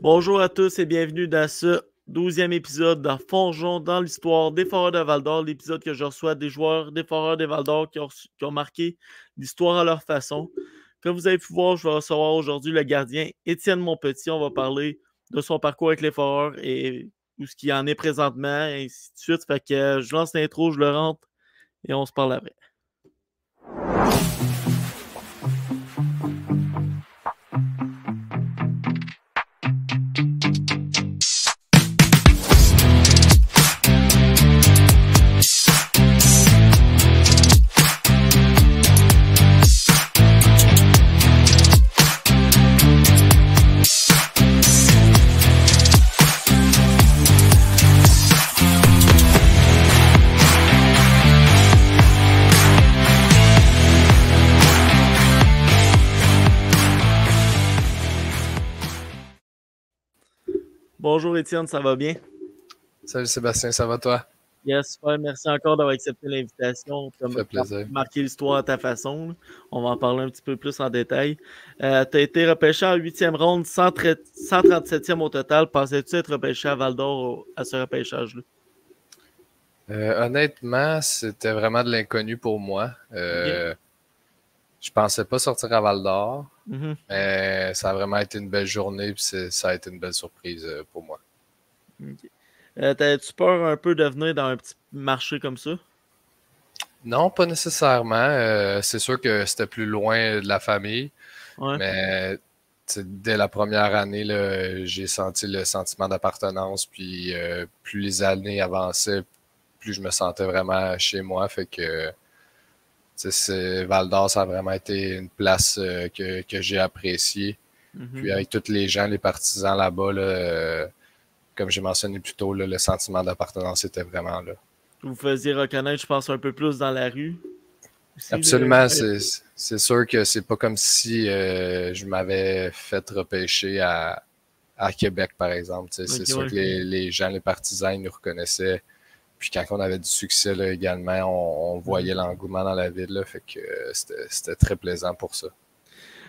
Bonjour à tous et bienvenue dans ce 12e épisode de Forgeons dans l'histoire des Foreurs de Val-d'Or, l'épisode que je reçois des joueurs des Foreurs de Val-d'Or qui ont marqué l'histoire à leur façon. Comme vous avez pu voir, je vais recevoir aujourd'hui le gardien Étienne Monpetit. On va parler de son parcours avec les Foreurs et où ce qu'il en est présentement, et ainsi de suite. Fait que je lance l'intro, je le rentre et on se parle après. Bonjour Étienne, ça va bien? Salut Sébastien, ça va toi? Yes, super. Merci encore d'avoir accepté l'invitation. Ça fait plaisir. Marquer l'histoire à ta façon. Là. On va en parler un petit peu plus en détail. Tu as été repêché en 8e ronde, 137e au total. Pensais-tu être repêché à Val-d'Or à ce repêchage-là? Honnêtement, c'était vraiment de l'inconnu pour moi. Okay. Je pensais pas sortir à Val-d'Or, Mm-hmm. mais ça a vraiment été une belle journée et ça a été une belle surprise pour moi. Okay. T'avais-tu peur un peu de venir dans un petit marché comme ça? Non, pas nécessairement. C'est sûr que c'était plus loin de la famille, Ouais. mais dès la première année, là, j'ai senti le sentiment d'appartenance. Puis plus les années avançaient, plus je me sentais vraiment chez moi. Fait que Val-d'Or, ça a vraiment été une place que j'ai appréciée. Mm-hmm. Puis avec tous les gens, les partisans là-bas, là, comme j'ai mentionné plus tôt, là, le sentiment d'appartenance était vraiment là. Vous faisiez reconnaître, je pense, un peu plus dans la rue. Aussi, Absolument, c'est sûr que c'est pas comme si je m'avais fait repêcher à Québec, par exemple. Okay, c'est sûr que les gens, les partisans, ils nous reconnaissaient. Puis quand on avait du succès là, également, on voyait l'engouement dans la ville. Là, fait que c'était très plaisant pour ça.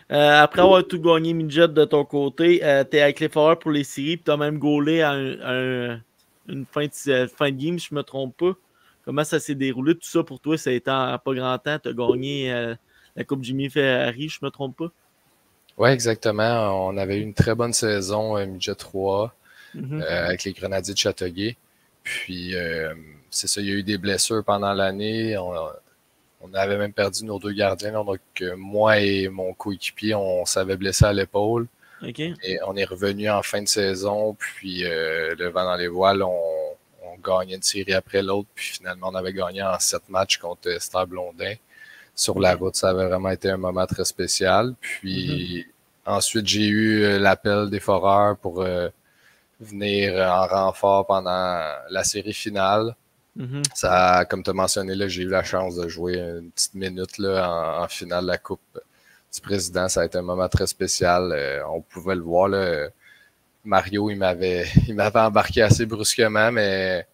Après avoir tout gagné midget de ton côté, t'es avec les Foreurs pour les séries, puis t'as même goalé à une fin de game, si je me trompe pas. Comment ça s'est déroulé tout ça pour toi? Ça a été en pas grand temps, t'as gagné la Coupe Jimmy Ferrari, je me trompe pas? Oui, exactement. On avait eu une très bonne saison midget 3 avec les Grenadiers de Châteauguay. Puis c'est ça, il y a eu des blessures pendant l'année. On avait même perdu nos deux gardiens. Donc, moi et mon coéquipier, on s'avait blessé à l'épaule. Okay. Et on est revenu en fin de saison. Puis, le vent dans les voiles, on gagnait une série après l'autre. Puis, finalement, on avait gagné en 7 matchs contre Esther Blondin. Sur la route, ça avait vraiment été un moment très spécial. Puis, ensuite, j'ai eu l'appel des Foreurs pour venir en renfort pendant la série finale. Ça, comme tu as mentionné, là, j'ai eu la chance de jouer une petite minute là, en finale de la Coupe du Président. Ça a été un moment très spécial. On pouvait le voir. Là, Mario, il m'avait embarqué assez brusquement, mais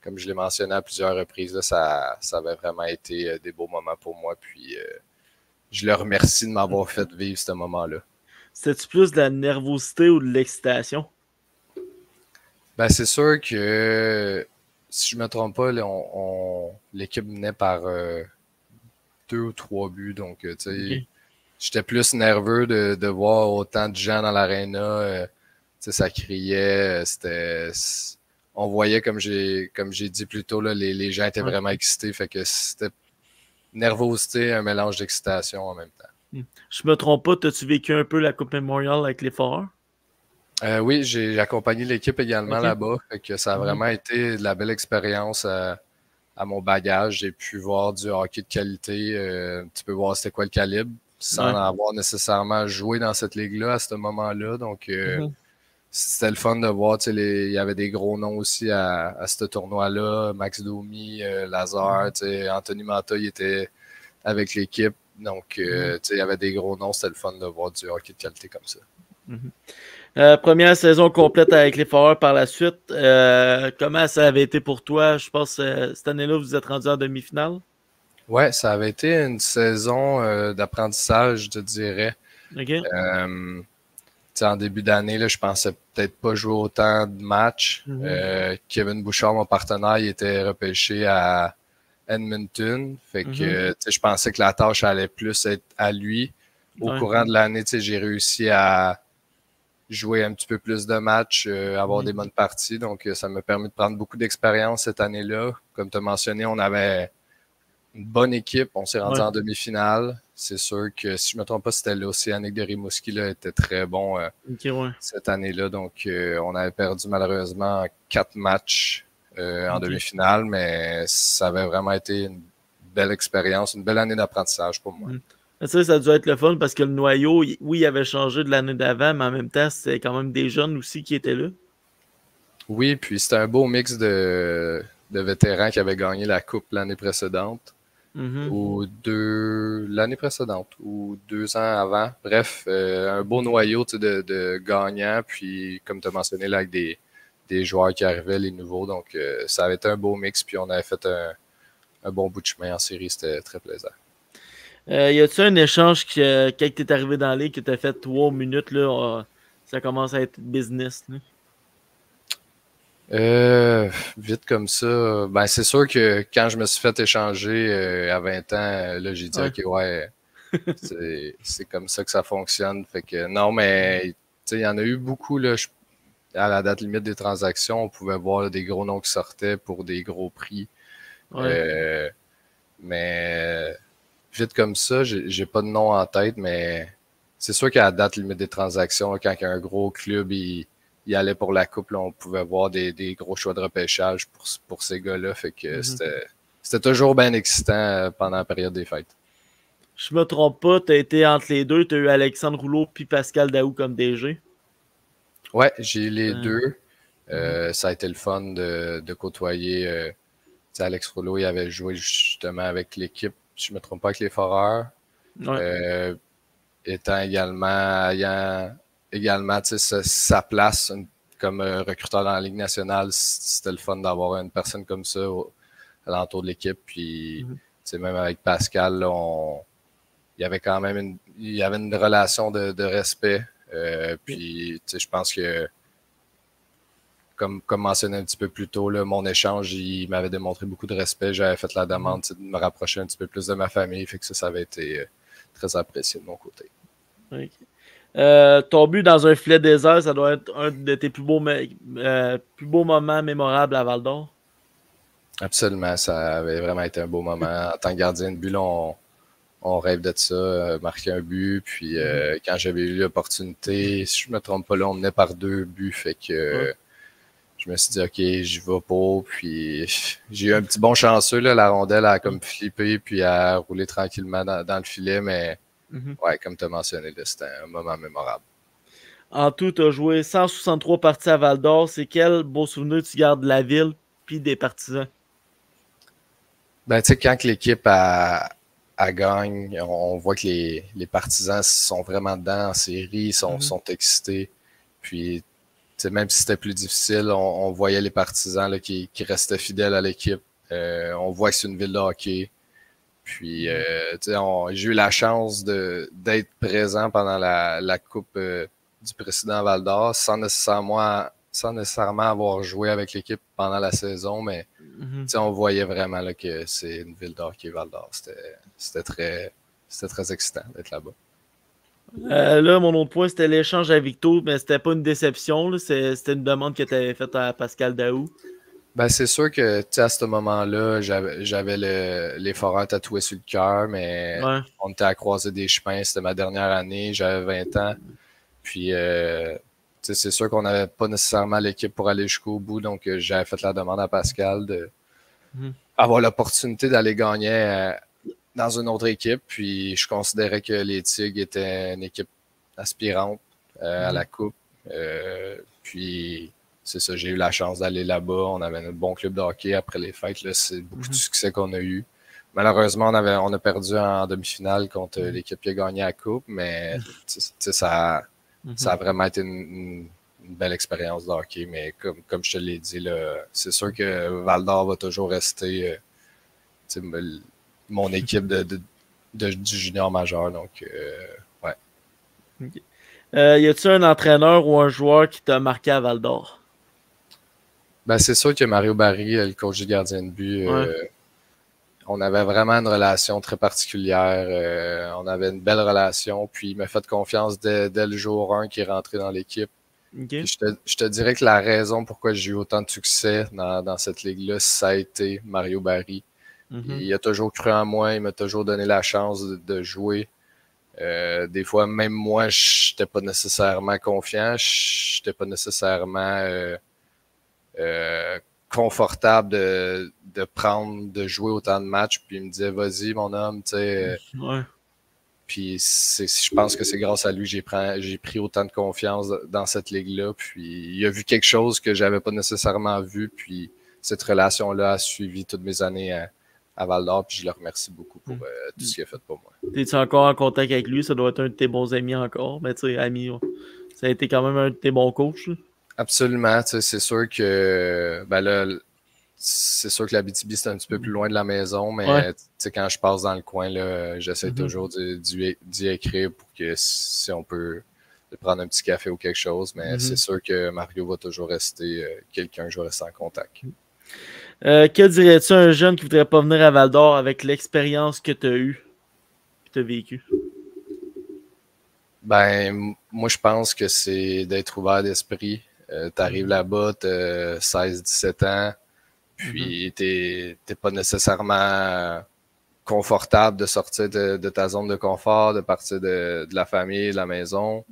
comme je l'ai mentionné à plusieurs reprises, là, ça avait vraiment été des beaux moments pour moi. Puis je le remercie de m'avoir fait vivre ce moment-là. C'était-tu plus de la nervosité ou de l'excitation? Ben, c'est sûr que si je me trompe pas, l'équipe menait par 2 ou 3 buts. Donc, tu sais, j'étais plus nerveux de voir autant de gens dans l'aréna. Tu sais, ça criait. On voyait, comme j'ai dit plus tôt, là, les gens étaient vraiment excités. Fait que c'était nervosité, un mélange d'excitation en même temps. Je me trompe pas, t'as-tu vécu un peu la Coupe Memorial avec les Foreurs? Oui, j'ai accompagné l'équipe également là-bas. Fait que ça a vraiment été de la belle expérience à mon bagage. J'ai pu voir du hockey de qualité. Tu peux voir c'était quoi le calibre sans avoir nécessairement joué dans cette ligue-là à ce moment-là. Donc, c'était le fun de voir. Il y avait des gros noms aussi à ce tournoi-là. Max Domi, Lazare, Anthony Manta, il était avec l'équipe. Donc, il y avait des gros noms. C'était le fun de voir du hockey de qualité comme ça. Première saison complète avec les Foreurs par la suite. Comment ça avait été pour toi? Je pense que cette année-là, vous êtes rendu en demi-finale. Ouais, ça avait été une saison d'apprentissage, je te dirais. Okay. en début d'année, là, je pensais peut-être pas jouer autant de matchs. Kevin Bouchard, mon partenaire, il était repêché à Edmonton. Fait que je pensais que la tâche allait plus être à lui. Au courant de l'année, j'ai réussi à jouer un petit peu plus de matchs, avoir des bonnes parties. Donc, ça m'a permis de prendre beaucoup d'expérience cette année-là. Comme tu as mentionné, on avait une bonne équipe. On s'est rendu en demi-finale. C'est sûr que, si je ne me trompe pas, c'était l'Océanique de Rimouski, là, était très bon cette année-là. Donc, on avait perdu malheureusement 4 matchs en demi-finale, mais ça avait vraiment été une belle expérience, une belle année d'apprentissage pour moi. Ça a dû être le fun parce que le noyau, oui, il avait changé de l'année d'avant, mais en même temps, c'était quand même des jeunes aussi qui étaient là. Oui, puis c'était un beau mix de vétérans qui avaient gagné la Coupe l'année précédente. Ou l'année précédente, ou 2 ans avant. Bref, un beau noyau de gagnants, puis comme tu as mentionné, là, avec des joueurs qui arrivaient, les nouveaux. Donc, ça avait été un beau mix, puis on avait fait un bon bout de chemin en série. C'était très plaisant. Y a-tu un échange quand tu es arrivé dans la ligue que tu as fait 3 minutes, là, ça commence à être business? Là? Vite comme ça, ben c'est sûr que quand je me suis fait échanger à 20 ans, là j'ai dit ok ouais, c'est comme ça que ça fonctionne. Fait que non, mais il y en a eu beaucoup là. À la date limite des transactions, on pouvait voir là, des gros noms qui sortaient pour des gros prix. Mais vite comme ça, j'ai pas de nom en tête, mais c'est sûr qu'à la date limite des transactions, là, quand il y a un gros club, il allait pour la coupe, là, on pouvait voir des gros choix de repêchage pour ces gars-là. Fait que c'était toujours bien excitant pendant la période des fêtes. Je me trompe pas, tu as été entre les deux, tu as eu Alexandre Rouleau puis Pascal Daou comme DG. Ouais, j'ai les deux. Ça a été le fun de côtoyer. Alex Rouleau, il avait joué justement avec l'équipe, si je me trompe pas, avec les Foreurs. Étant également sa place comme recruteur dans la Ligue nationale, c'était le fun d'avoir une personne comme ça à l'entour de l'équipe. Puis, même avec Pascal, là, il y avait quand même une relation de respect. Puis, je pense que, comme mentionné un petit peu plus tôt, là, mon échange, il m'avait démontré beaucoup de respect. J'avais fait la demande de me rapprocher un petit peu plus de ma famille. Fait que ça avait été très apprécié de mon côté. Ton but dans un filet désert, ça doit être un de tes plus beaux moments mémorables à Val d'Or? Absolument, ça avait vraiment été un beau moment. En tant que gardien de but, là, on rêve de ça, marquer un but. Puis quand j'avais eu l'opportunité, si je ne me trompe pas, là, on menait par 2 buts. Fait que je me suis dit, OK, j'y vais pour. Puis j'ai eu un petit bon chanceux. Là, la rondelle a comme flippé puis a roulé tranquillement dans le filet. Mais ouais, comme tu as mentionné, c'était un moment mémorable. En tout, tu as joué 163 parties à Val d'Or. C'est quel beau souvenir tu gardes de la ville puis des partisans? Ben, tu sais, quand l'équipe a gagne, on voit que les partisans sont vraiment dedans en série, sont excités. Puis, même si c'était plus difficile, on voyait les partisans là, qui restaient fidèles à l'équipe. On voit que c'est une ville de hockey. Puis, j'ai eu la chance d'être présent pendant la Coupe du président Val d'Or sans nécessairement avoir joué avec l'équipe pendant la saison, mais on voyait vraiment là, que c'est une ville de hockey, Val d'Or. C'était très excitant d'être là-bas. Là, mon autre point, c'était l'échange à Victo, mais c'était pas une déception. C'était une demande que tu avais faite à Pascal Daou. Ben, c'est sûr que à ce moment-là, j'avais les Foreurs tatoués sur le cœur, mais on était à croiser des chemins. C'était ma dernière année, j'avais 20 ans. Puis, c'est sûr qu'on n'avait pas nécessairement l'équipe pour aller jusqu'au bout, donc j'avais fait la demande à Pascal d'avoir l'opportunité d'aller gagner dans une autre équipe. Puis, je considérais que les Tigres étaient une équipe aspirante à la Coupe. Puis, c'est ça, j'ai eu la chance d'aller là-bas. On avait un bon club de hockey après les fêtes. Là, c'est beaucoup de succès qu'on a eu. Malheureusement, on a perdu en demi-finale contre l'équipe qui a gagné la Coupe, mais ça a vraiment été une belle expérience de hockey. Mais comme je te l'ai dit, c'est sûr que Val d'Or va toujours rester mon équipe du junior majeur. Donc, ouais. Okay. Y a-tu un entraîneur ou un joueur qui t'a marqué à Val-d'Or? Ben, c'est sûr que Mario Barry, le coach du gardien de but, on avait vraiment une relation très particulière. On avait une belle relation. Puis il m'a fait confiance dès le jour 1 qu'il est rentré dans l'équipe. Okay. Puis je te dirais que la raison pourquoi j'ai eu autant de succès dans cette ligue-là, ça a été Mario Barry. Il a toujours cru en moi, il m'a toujours donné la chance de jouer. Des fois, même moi, je n'étais pas nécessairement confiant, je n'étais pas nécessairement confortable de jouer autant de matchs. Puis il me disait, vas-y, mon homme, tu sais. Puis je pense que c'est grâce à lui que j'ai pris autant de confiance dans cette ligue-là. Puis il a vu quelque chose que j'avais pas nécessairement vu. Puis cette relation-là a suivi toutes mes années à Val-d'Or. Puis je le remercie beaucoup pour tout ce qu'il a fait pour moi. T'es-tu encore en contact avec lui? Ça doit être un de tes bons amis encore. Mais tu sais, ami, ça a été quand même un de tes bons coachs. Absolument. C'est sûr que ben là, c'est sûr que l'Abitibi, c'est un petit peu plus loin de la maison, mais quand je passe dans le coin, là, j'essaie toujours d'y écrire pour que si on peut prendre un petit café ou quelque chose, mais c'est sûr que Mario va toujours rester quelqu'un que je vais rester en contact. Que dirais-tu à un jeune qui voudrait pas venir à Val-d'Or avec l'expérience que tu as eue et que tu as vécue? Ben, moi, je pense que c'est d'être ouvert d'esprit. T'arrives là-bas, t'as 16-17 ans, puis t'es pas nécessairement confortable de sortir de ta zone de confort, de partir de la famille, de la maison.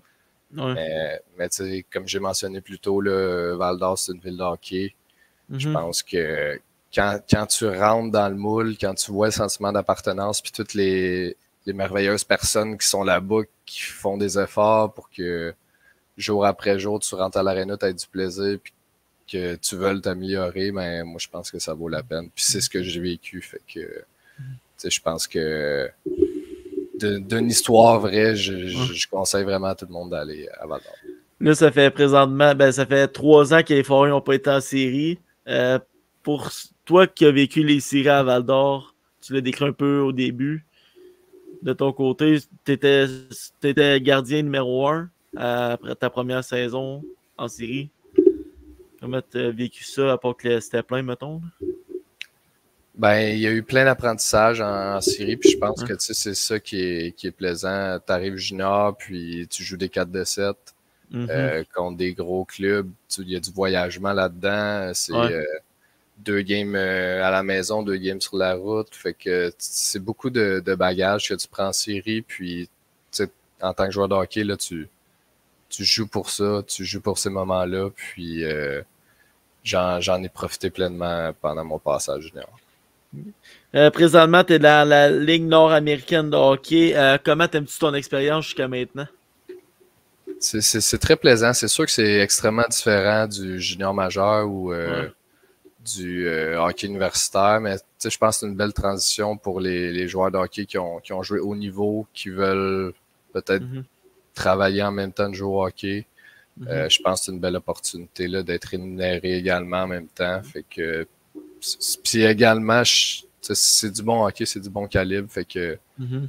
Mais tu sais, comme j'ai mentionné plus tôt, Val-d'Or, c'est une ville de hockey. Je pense que quand tu rentres dans le moule, quand tu vois le sentiment d'appartenance, puis toutes les merveilleuses personnes qui sont là-bas, qui font des efforts pour que jour après jour, tu rentres à l'aréna, tu as du plaisir, puis que tu veux t'améliorer, mais moi, je pense que ça vaut la peine. Puis c'est ce que j'ai vécu, fait que je pense que d'une histoire vraie, je conseille vraiment à tout le monde d'aller à Val-d'Or. Là, ça fait présentement, ça fait 3 ans que les Foreurs n'ont pas été en série. Pour toi qui as vécu les séries à Val-d'Or, tu l'as décrit un peu au début. De ton côté, tu étais gardien numéro 1 après ta première saison en série. Comment tu as vécu ça, à part que c'était plein, mettons? Ben, il y a eu plein d'apprentissages en série, puis je pense que c'est ça qui est plaisant. Tu arrives junior, puis tu joues des 4-7 contre des gros clubs. Il y a du voyagement là-dedans. C'est 2 games à la maison, 2 games sur la route. Fait que c'est beaucoup de bagages que tu prends en série, puis en tant que joueur de hockey, là, tu joues pour ça, tu joues pour ces moments-là, puis j'en ai profité pleinement pendant mon passage junior. Présentement, tu es dans la Ligue nord-américaine de hockey. Comment t'aimes-tu ton expérience jusqu'à maintenant? C'est très plaisant. C'est sûr que c'est extrêmement différent du junior majeur ou du hockey universitaire, mais je pense que c'est une belle transition pour les joueurs de hockey qui ont joué haut niveau, qui veulent peut-être travailler en même temps de jouer au hockey. Je pense que c'est une belle opportunité là, d'être rémunéré également en même temps. Fait que puis également, c'est du bon hockey, c'est du bon calibre. Fait que il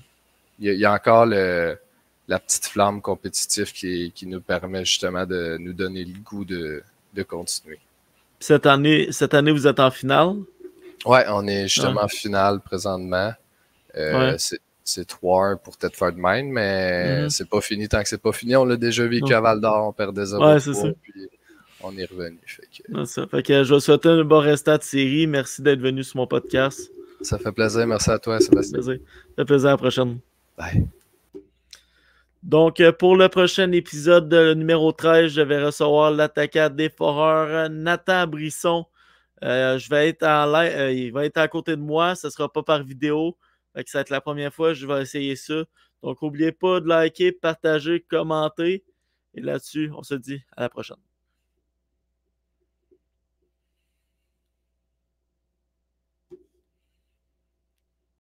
y a encore la petite flamme compétitive qui nous permet justement de nous donner le goût de continuer. Cette année, vous êtes en finale? Ouais, on est justement en finale présentement. C'est 3-1 pour Thetford Mine, mais c'est pas fini. Tant que c'est pas fini, on l'a déjà vécu à Val-d'Or, on perdait 0-3, puis on est revenu. Fait que je vous souhaite un bon restant de série. Merci d'être venu sur mon podcast. Ça fait plaisir. Merci à toi, Sébastien. Ça fait plaisir. À la prochaine. Bye. Donc, pour le prochain épisode numéro 13, je vais recevoir l'attaquant des Foreurs, Nathan Brisson. Je vais être en live, il va être à côté de moi. Ce ne sera pas par vidéo. Fait que ça va être la première fois que je vais essayer ça. Donc, n'oubliez pas de liker, partager, commenter. Et là-dessus, on se dit à la prochaine.